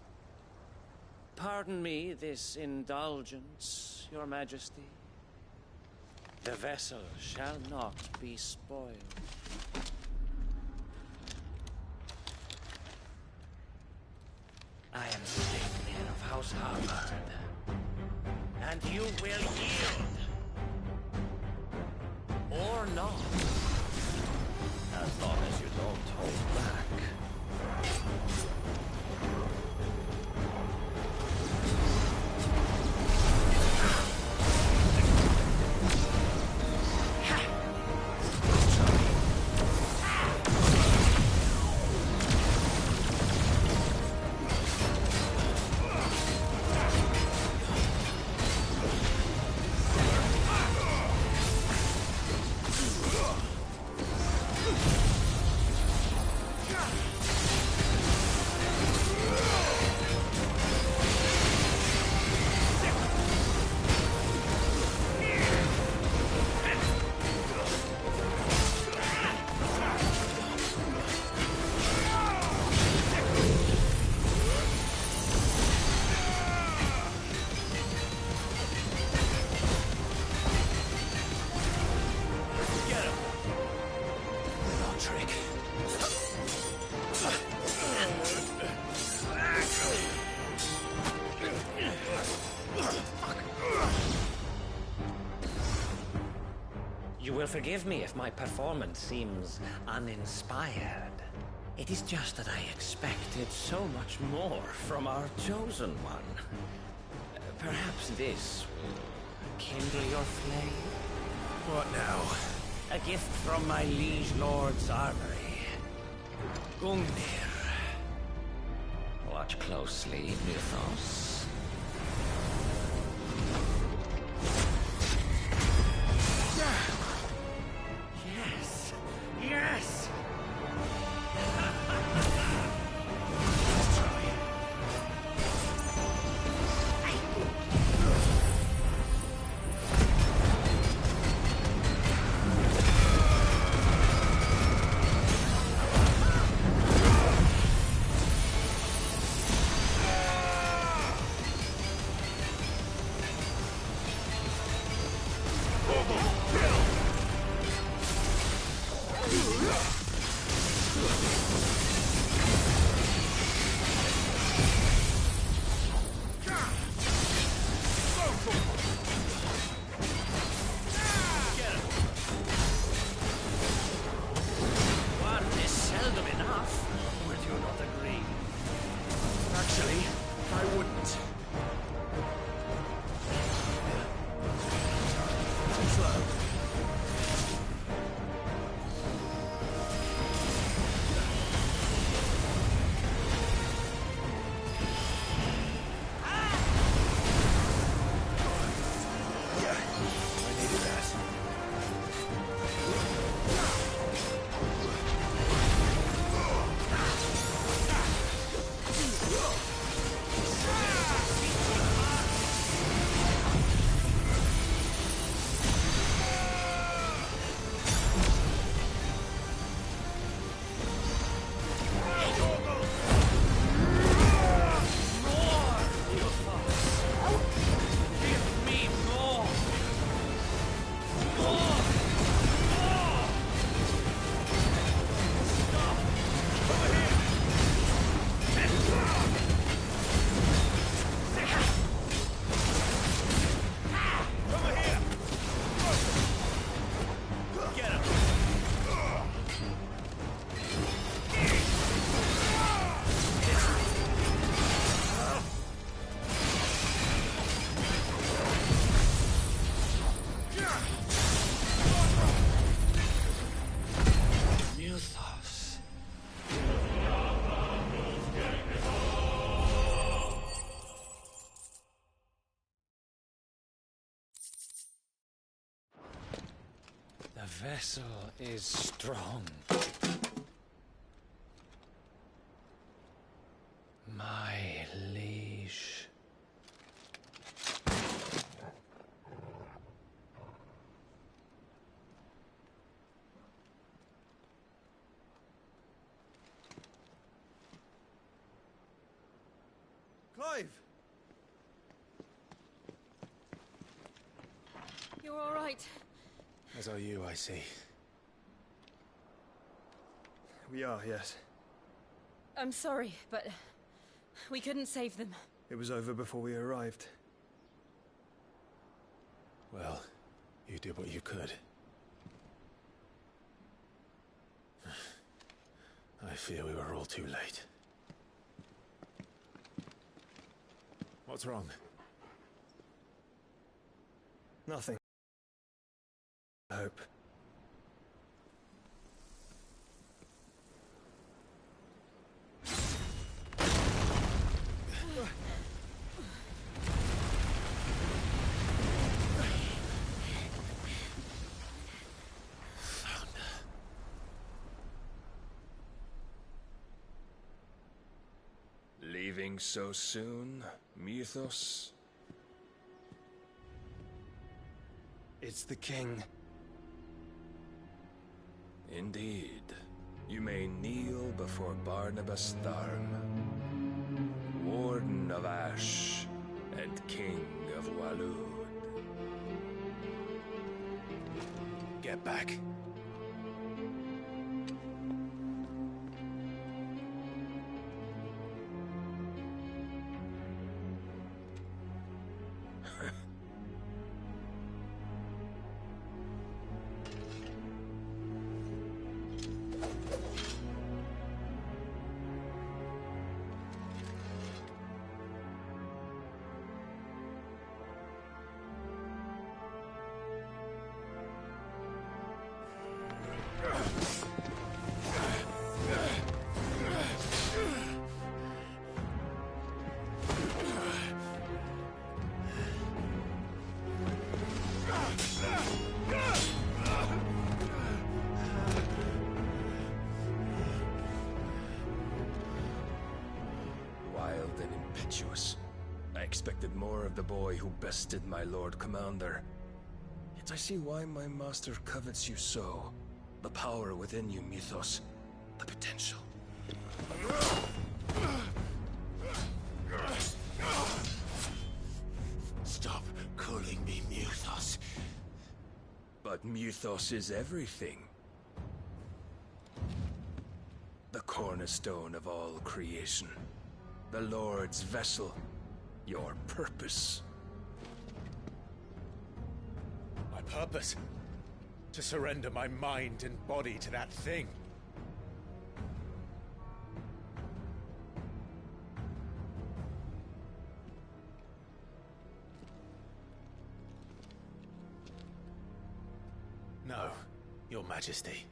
Pardon me this indulgence, Your Majesty. The vessel shall not be spoiled. I am the Statesman of House Harvard, and you will yield. Or not. As long as you don't hold back. trick. You will forgive me if my performance seems uninspired. It is just that I expected so much more from our chosen one. Perhaps this will kindle your flame? What now? A gift from my liege lord's armory. Gungnir. Watch closely, Mythos. Yes! Yes! The vessel is strong. My liege. Clive! You're all right. As are you, I see. We are, yes. I'm sorry, but we couldn't save them. It was over before we arrived. Well, you did what you could. I fear we were all too late. What's wrong? Nothing. I hope. Leaving so soon, Mythos? It's the king. Indeed. You may kneel before Barnabas Tharm, Warden of Ash and King of Waloed. Get back. impetuous. I expected more of the boy who bested my Lord Commander. Yet I see why my master covets you so. The power within you, Mythos. The potential. Stop calling me Mythos. But Mythos is everything. The cornerstone of all creation. The Lord's vessel. Your purpose. My purpose? To surrender my mind and body to that thing. No, Your Majesty.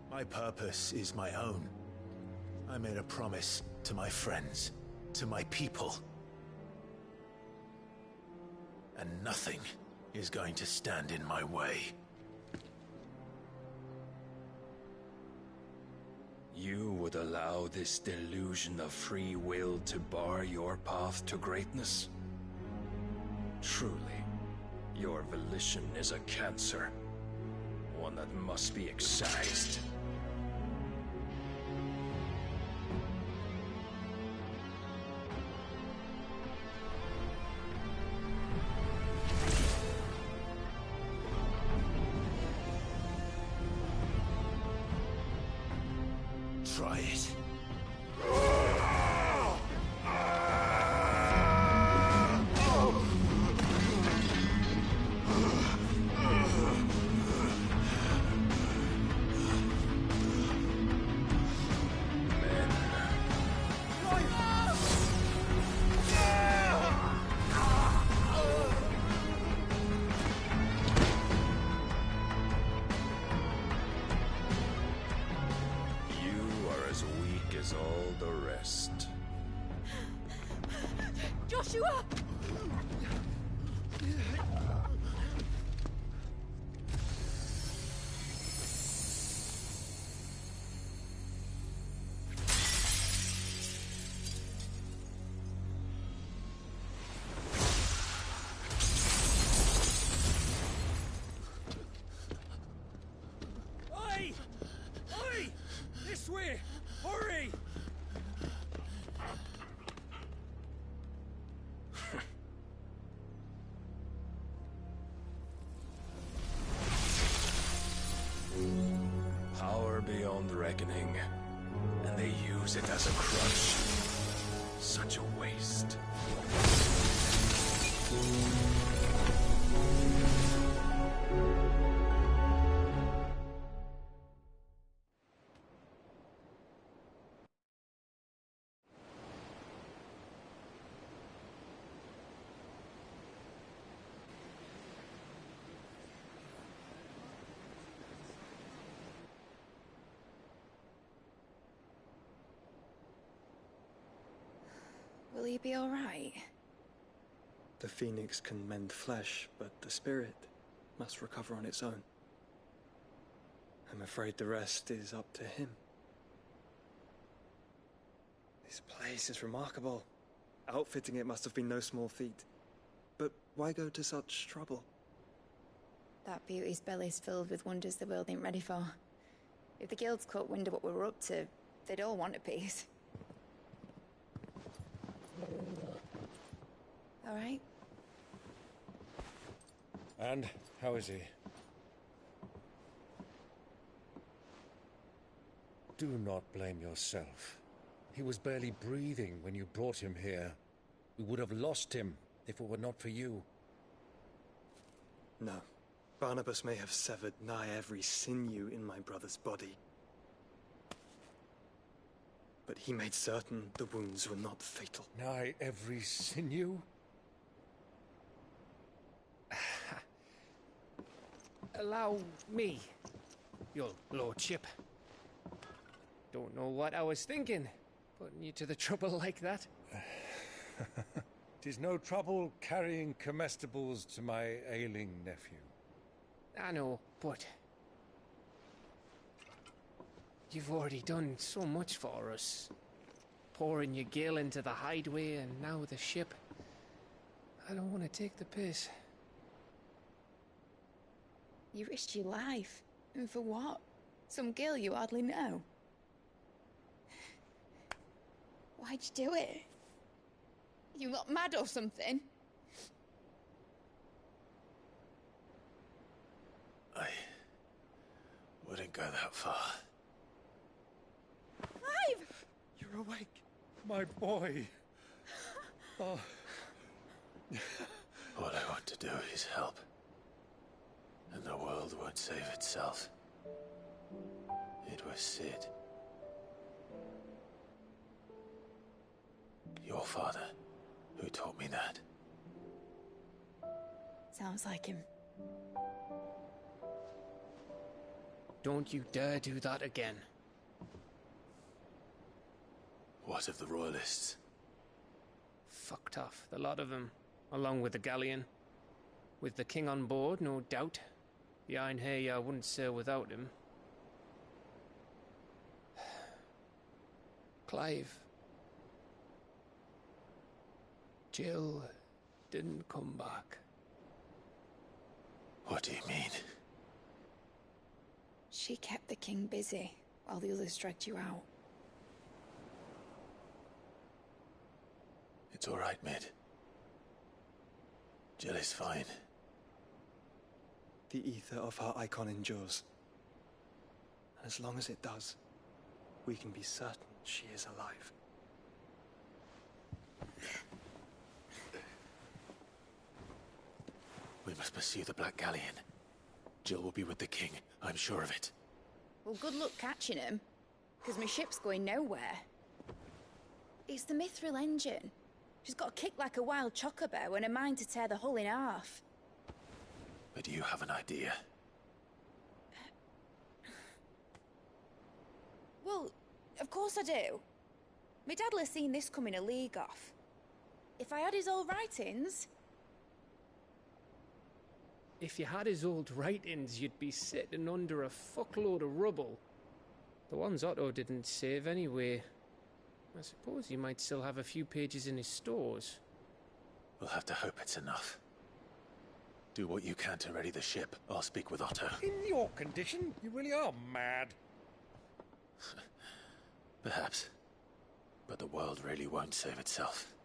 My purpose is my own. I made a promise to my friends, to my people. And nothing is going to stand in my way. You would allow this delusion of free will to bar your path to greatness? Truly, your volition is a cancer. One that must be excised. Try it. All the rest. Joshua! Oi! Oi! This way! Hurry! Power beyond reckoning, and they use it as a crutch. Such a waste. Will you be all right? The phoenix can mend flesh, but the spirit must recover on its own. I'm afraid the rest is up to him. This place is remarkable. Outfitting it must have been no small feat. But why go to such trouble? That beauty's belly's filled with wonders the world ain't ready for. If the guilds caught wind of what we were up to, they'd all want a piece. All right? And how is he? Do not blame yourself. He was barely breathing when you brought him here. We would have lost him if it were not for you. No. Barnabas may have severed nigh every sinew in my brother's body. But he made certain the wounds were not fatal. Nigh every sinew? Allow me, your lordship. Don't know what I was thinking, putting you to the trouble like that. 'Tis no trouble carrying comestibles to my ailing nephew. I know, but you've already done so much for us. pouring your gale into the hideaway and now the ship. I don't want to take the piss. You risked your life. And for what? Some girl you hardly know. Why'd you do it? You not mad or something? I wouldn't go that far. Clive! You're awake, my boy. Oh. All I want to do is help. And the world won't save itself. It was Sid. Your father, who taught me that. Sounds like him. Don't you dare do that again. What of the Royalists? Fucked off, the lot of them, along with the galleon. With the king on board, no doubt. The Iron Hair wouldn't sail without him. Clive. Jill didn't come back. What do you mean? She kept the king busy while the others dragged you out. It's all right, Mid. Jill is fine. The ether of her icon endures. And as long as it does, we can be certain she is alive. We must pursue the Black Galleon. Jill will be with the king, I'm sure of it. Well, good luck catching him, because my ship's going nowhere. It's the Mithril engine. She's got a kick like a wild chocobo and a mind to tear the hull in half. But do you have an idea? Well, of course I do. My dad'll have seen this coming a league off. If I had his old writings... If you had his old writings, you'd be sitting under a fuckload of rubble. The ones Otto didn't save anyway. I suppose he might still have a few pages in his stores. We'll have to hope it's enough. Do what you can to ready the ship. I'll speak with Otto. In your condition, you really are mad. Perhaps. But the world really won't save itself.